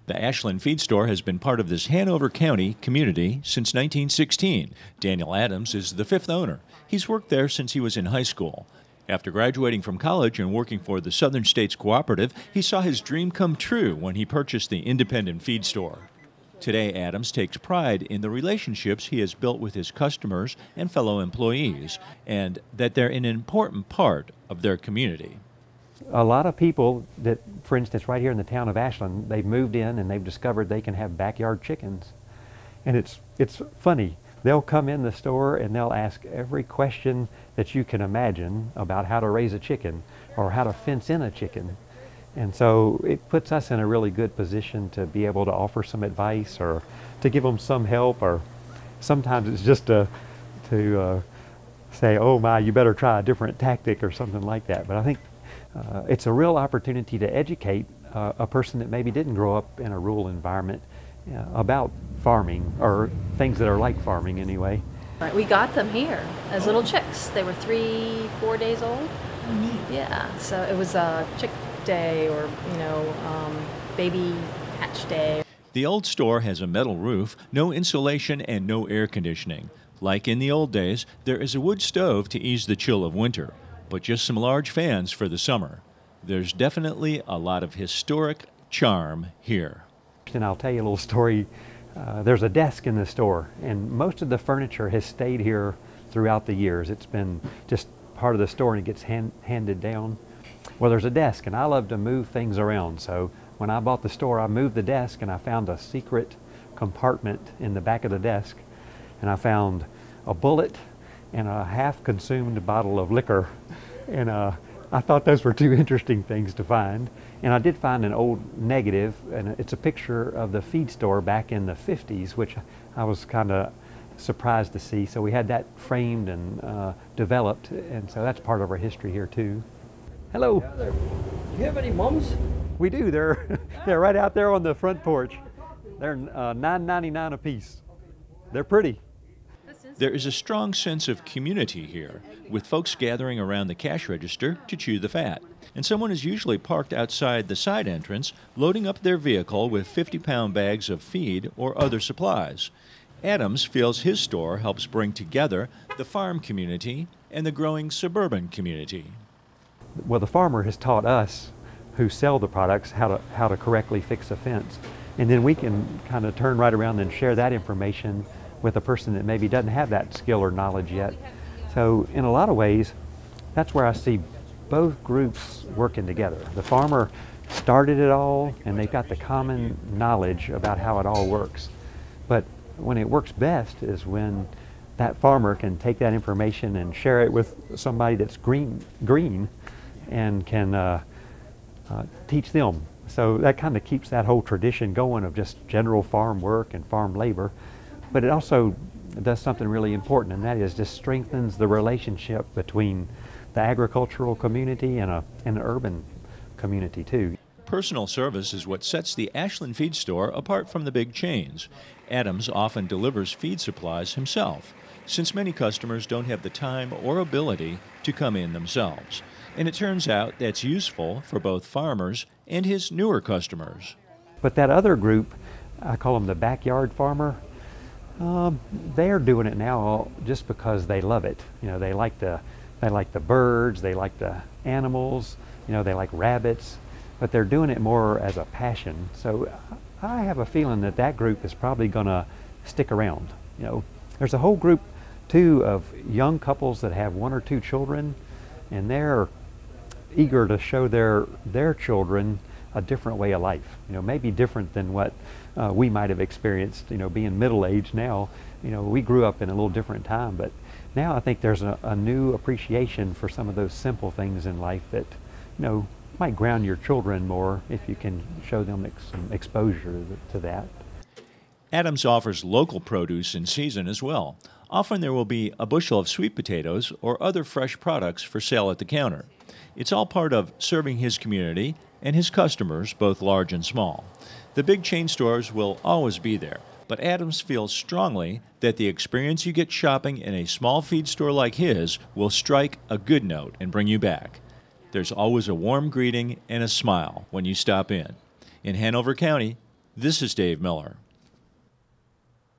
The Ashland Feed Store has been part of this Hanover County community since 1916. Daniel Adams is the fifth owner. He's worked there since he was in high school. After graduating from college and working for the Southern States Cooperative, he saw his dream come true when he purchased the independent feed store. Today, Adams takes pride in the relationships he has built with his customers and fellow employees, and that they're an important part of their community. A lot of people that, for instance, right here in the town of Ashland, they've moved in and they've discovered they can have backyard chickens. And it's funny. They'll come in the store and they'll ask every question that you can imagine about how to raise a chicken or how to fence in a chicken. And so it puts us in a really good position to be able to offer some advice or to give them some help, or sometimes it's just to say, oh my, you better try a different tactic or something like that. But I think it's a real opportunity to educate a person that maybe didn't grow up in a rural environment about farming, or things that are like farming anyway. We got them here as little chicks. They were 3-4 days old. Yeah, so it was a chick day, or baby hatch day. The old store has a metal roof, no insulation, and no air conditioning. Like in the old days, there is a wood stove to ease the chill of winter, but just some large fans for the summer. There's definitely a lot of historic charm here. And I'll tell you a little story. There's a desk in the store, and most of the furniture has stayed here throughout the years. It's been just part of the store and it gets handed down. Well, there's a desk, and I love to move things around. So when I bought the store, I moved the desk and I found a secret compartment in the back of the desk, and I found a bullet and a half-consumed bottle of liquor. And I thought those were two interesting things to find. And I did find an old negative, and it's a picture of the feed store back in the 50s, which I was kind of surprised to see. So we had that framed and developed, and so that's part of our history here too. Hello. Do you have any mums? We do. They're right out there on the front porch. They're $9.99 a piece. They're pretty. There is a strong sense of community here, with folks gathering around the cash register to chew the fat. And someone is usually parked outside the side entrance, loading up their vehicle with 50-pound bags of feed or other supplies. Adams feels his store helps bring together the farm community and the growing suburban community. Well, the farmer has taught us who sell the products how to correctly fix a fence. And then we can kind of turn right around and share that information with a person that maybe doesn't have that skill or knowledge yet. So in a lot of ways, that's where I see both groups working together. The farmer started it all, and they've got the common knowledge about how it all works. But when it works best is when that farmer can take that information and share it with somebody that's green and can teach them. So that kind of keeps that whole tradition going of just general farm work and farm labor. But it also does something really important, and that is just strengthens the relationship between the agricultural community and an urban community too. Personal service is what sets the Ashland Feed Store apart from the big chains. Adams often delivers feed supplies himself, since many customers don't have the time or ability to come in themselves. And it turns out that's useful for both farmers and his newer customers. But that other group, I call them the backyard farmer, they're doing it now just because they love it. You know, they like the birds, they like the animals, you know, they like rabbits, but they're doing it more as a passion. So I have a feeling that that group is probably going to stick around. You know, there's a whole group too of young couples that have 1 or 2 children, and they're eager to show their children a different way of life. You know, maybe different than what we might have experienced, you know, being middle-aged now. You know, we grew up in a little different time, but now I think there's a new appreciation for some of those simple things in life that, you know, might ground your children more if you can show them some exposure to that. Adams offers local produce in season as well. Often there will be a bushel of sweet potatoes or other fresh products for sale at the counter. It's all part of serving his community and his customers, both large and small. The big chain stores will always be there, but Adams feels strongly that the experience you get shopping in a small feed store like his will strike a good note and bring you back. There's always a warm greeting and a smile when you stop in. In Hanover County, This is Dave Miller.